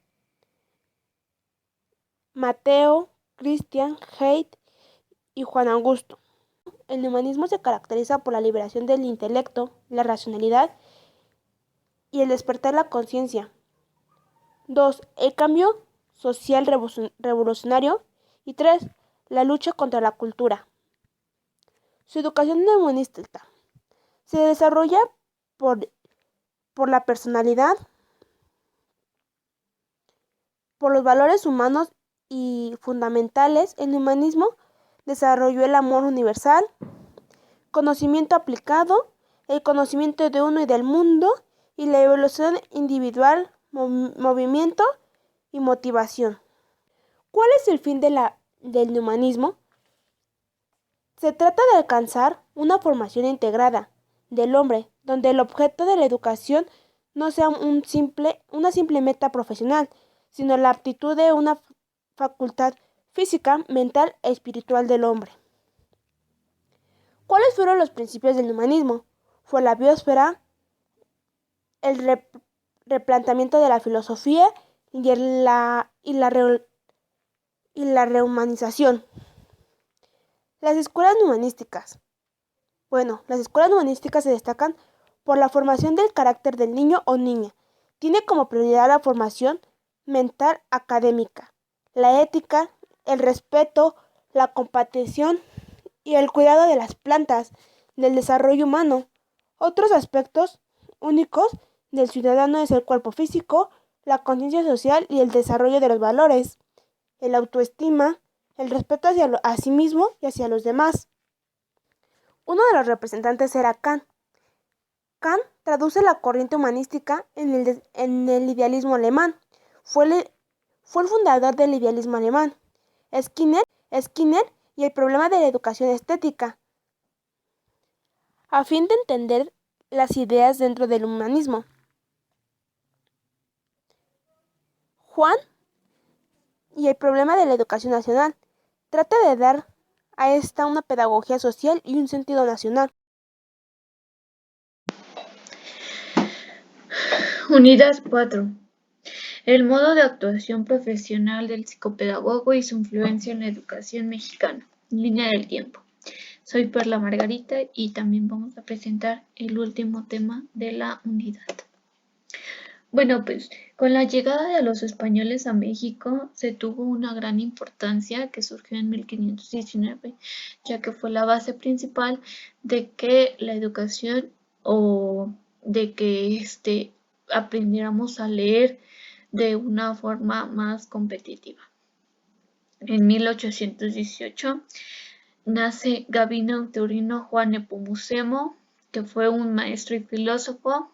Mateo, Cristian, Haidt y Juan Augusto. El humanismo se caracteriza por la liberación del intelecto, la racionalidad y el despertar la conciencia. 2. El cambio social revolucionario. Y 3. La lucha contra la cultura. Su educación humanística se desarrolla por la personalidad, por los valores humanos y fundamentales. El humanismo desarrolló el amor universal, conocimiento aplicado, el conocimiento de uno y del mundo, y la evolución individual, movimiento y motivación. ¿Cuál es el fin del humanismo? Se trata de alcanzar una formación integrada del hombre, donde el objeto de la educación no sea una simple meta profesional, sino la aptitud de una facultad física, mental e espiritual del hombre. ¿Cuáles fueron los principios del humanismo? Fue la biosfera, el replanteamiento de la filosofía y la rehumanización. Las escuelas humanísticas. Las escuelas humanísticas se destacan por la formación del carácter del niño o niña. Tiene como prioridad la formación mental académica, la ética, el respeto, la compasión y el cuidado de las plantas, del desarrollo humano. Otros aspectos únicos del ciudadano es el cuerpo físico, la conciencia social y el desarrollo de los valores, el autoestima, el respeto hacia sí mismo y hacia los demás. Uno de los representantes era Kant. Kant traduce la corriente humanística en el idealismo alemán. Fue el fundador del idealismo alemán. Skinner y el problema de la educación estética, a fin de entender las ideas dentro del humanismo. Juan y el problema de la educación nacional. Trata de dar a esta una pedagogía social y un sentido nacional. Unidad 4. El modo de actuación profesional del psicopedagogo y su influencia en la educación mexicana. Línea del tiempo. Soy Perla Margarita y también vamos a presentar el último tema de la unidad. Bueno, pues con la llegada de los españoles a México se tuvo una gran importancia que surgió en 1519, ya que fue la base principal de que la educación o de que aprendiéramos a leer de una forma más competitiva. En 1818 nace Gabino Victorino Juan Nepomucemo, que fue un maestro y filósofo,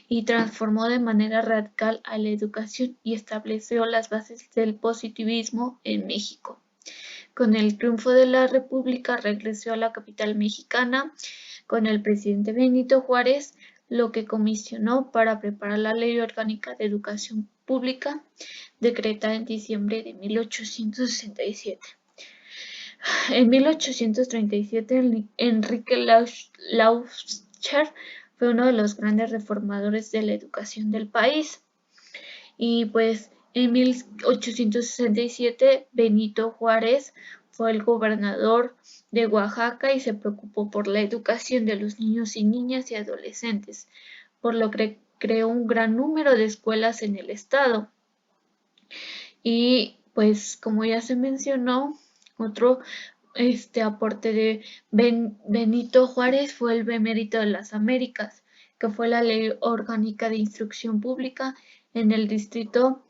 y transformó de manera radical a la educación y estableció las bases del positivismo en México. Con el triunfo de la República regresó a la capital mexicana con el presidente Benito Juárez, lo que comisionó para preparar la Ley Orgánica de Educación Pública, decretada en diciembre de 1867. En 1837, Enrique Lauscher fue uno de los grandes reformadores de la educación del país. Y pues en 1867 Benito Juárez fue el gobernador de Oaxaca y se preocupó por la educación de los niños y niñas y adolescentes, por lo que creó un gran número de escuelas en el estado. Y pues como ya se mencionó, otro aporte de Benito Juárez fue el Benemérito de las Américas, que fue la Ley Orgánica de Instrucción Pública en el Distrito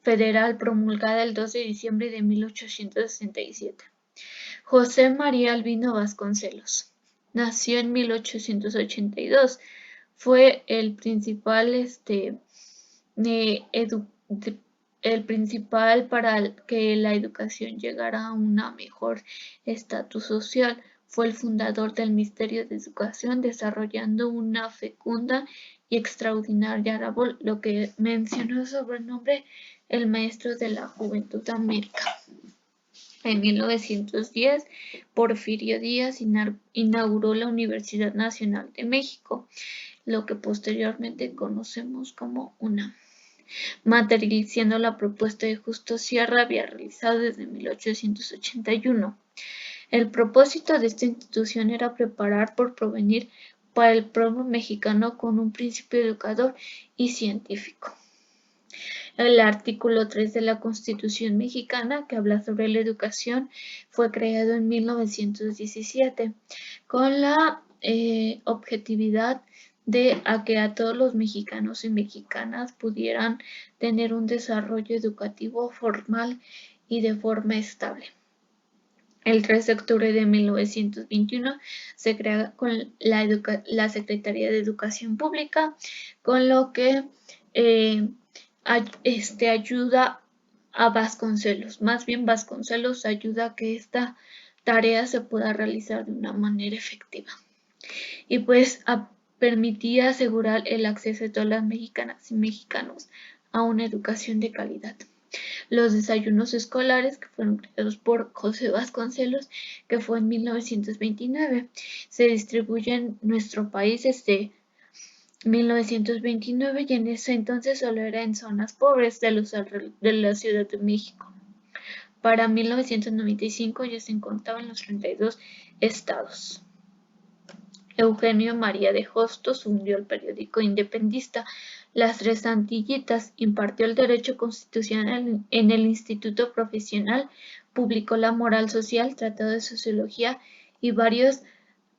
Federal promulgada el 2 de diciembre de 1867. José María Albino Vasconcelos nació en 1882. Fue el principal para que la educación llegara a un mejor estatus social. Fue el fundador del Ministerio de Educación, desarrollando una fecunda y extraordinaria labor, lo que mencionó sobre el nombre el maestro de la juventud de América. En 1910, Porfirio Díaz inauguró la Universidad Nacional de México, lo que posteriormente conocemos como UNAM, materializando la propuesta de Justo Sierra había realizado desde 1881. El propósito de esta institución era preparar por provenir para el pueblo mexicano con un principio educador y científico. El artículo 3 de la Constitución mexicana, que habla sobre la educación, fue creado en 1917 con la objetividad de que a todos los mexicanos y mexicanas pudieran tener un desarrollo educativo formal y de forma estable. El 3 de octubre de 1921 se crea con la Secretaría de Educación Pública, con lo que ayuda a Vasconcelos. Más bien Vasconcelos ayuda a que esta tarea se pueda realizar de una manera efectiva. Y pues permitía asegurar el acceso de todas las mexicanas y mexicanos a una educación de calidad. Los desayunos escolares, que fueron creados por José Vasconcelos, que fue en 1929, se distribuyen en nuestro país desde 1929 y en ese entonces solo era en zonas pobres de la Ciudad de México. Para 1995 ya se encontraba en los 32 estados. Eugenio María de Hostos fundió el periódico independentista Las Tres Antillitas, impartió el derecho constitucional en el Instituto Profesional, publicó La Moral Social, Tratado de Sociología y varios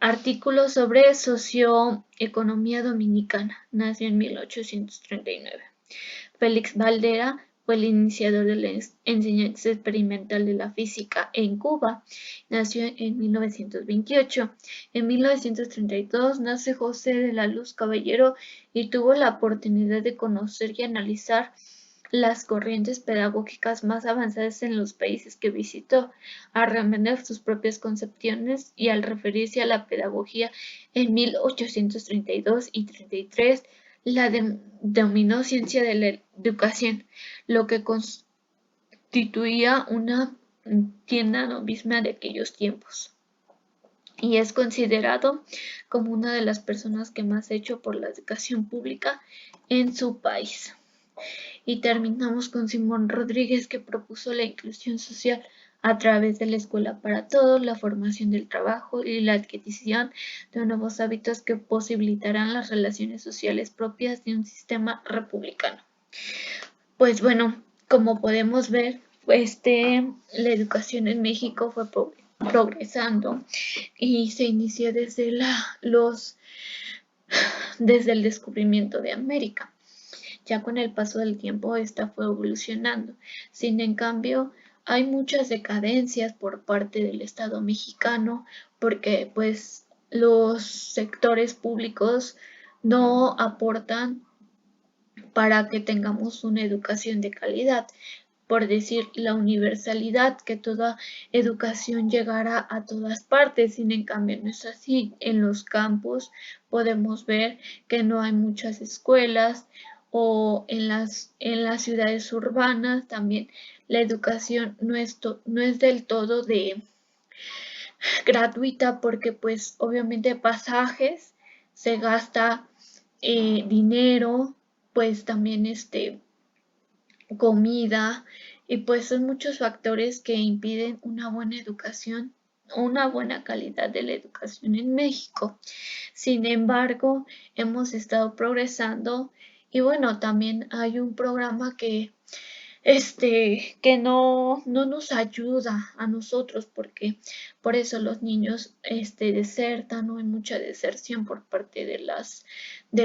artículos sobre socioeconomía dominicana. Nació en 1839. Félix Valdera fue el iniciador de la enseñanza experimental de la física en Cuba. Nació en 1928. En 1932 nace José de la Luz Caballero y tuvo la oportunidad de conocer y analizar las corrientes pedagógicas más avanzadas en los países que visitó, a remener sus propias concepciones y al referirse a la pedagogía en 1832 y 33, la denominó ciencia de la educación, lo que constituía una tienda novísima de aquellos tiempos. Y es considerado como una de las personas que más ha hecho por la educación pública en su país. Y terminamos con Simón Rodríguez, que propuso la inclusión social a través de la escuela para todos, la formación del trabajo y la adquisición de nuevos hábitos que posibilitarán las relaciones sociales propias de un sistema republicano. Pues bueno, como podemos ver, la educación en México fue progresando y se inició desde el descubrimiento de América. Ya con el paso del tiempo esta fue evolucionando. Sin en cambio, hay muchas decadencias por parte del Estado mexicano porque pues los sectores públicos no aportan para que tengamos una educación de calidad. Por decir, la universalidad, que toda educación llegara a todas partes, sin en cambio no es así. En los campos podemos ver que no hay muchas escuelas, o en las ciudades urbanas también la educación no es del todo gratuita, porque pues obviamente pasajes, se gasta dinero, pues también comida, y pues son muchos factores que impiden una buena educación, una buena calidad de la educación en México. Sin embargo, hemos estado progresando y bueno, también hay un programa que no nos ayuda a nosotros, porque por eso los niños desertan, o hay mucha deserción por parte de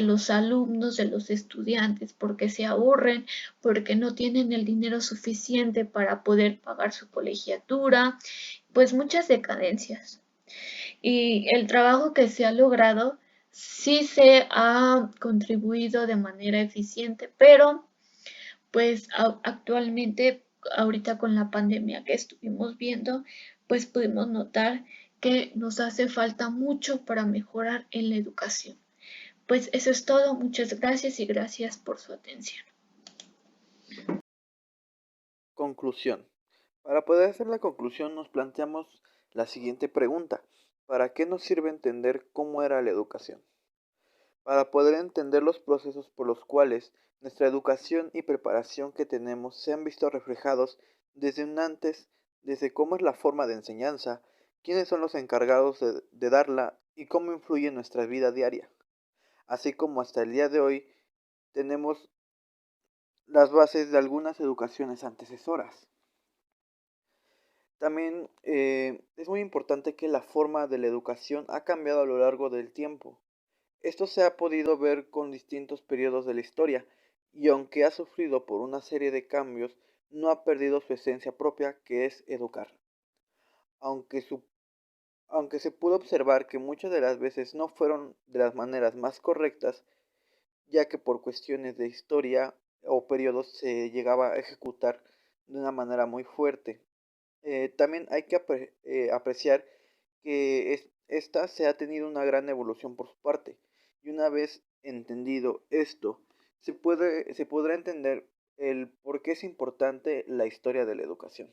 los alumnos, de los estudiantes, porque se aburren, porque no tienen el dinero suficiente para poder pagar su colegiatura, pues muchas decadencias. Y el trabajo que se ha logrado sí se ha contribuido de manera eficiente, pero pues actualmente, ahorita con la pandemia que estuvimos viendo, pues pudimos notar que nos hace falta mucho para mejorar en la educación. Pues eso es todo, muchas gracias y gracias por su atención. Conclusión. Para poder hacer la conclusión nos planteamos la siguiente pregunta. ¿Para qué nos sirve entender cómo era la educación? Para poder entender los procesos por los cuales nuestra educación y preparación que tenemos se han visto reflejados desde un antes, desde cómo es la forma de enseñanza, quiénes son los encargados de darla y cómo influye en nuestra vida diaria. Así como hasta el día de hoy tenemos las bases de algunas educaciones antecesoras. También es muy importante que la forma de la educación ha cambiado a lo largo del tiempo. Esto se ha podido ver con distintos periodos de la historia y aunque ha sufrido por una serie de cambios, no ha perdido su esencia propia que es educar. Aunque, su- Aunque se pudo observar que muchas de las veces no fueron de las maneras más correctas, ya que por cuestiones de historia o periodos se llegaba a ejecutar de una manera muy fuerte. También hay que apreciar que esta se ha tenido una gran evolución por su parte. Y una vez entendido esto, se podrá entender el por qué es importante la historia de la educación.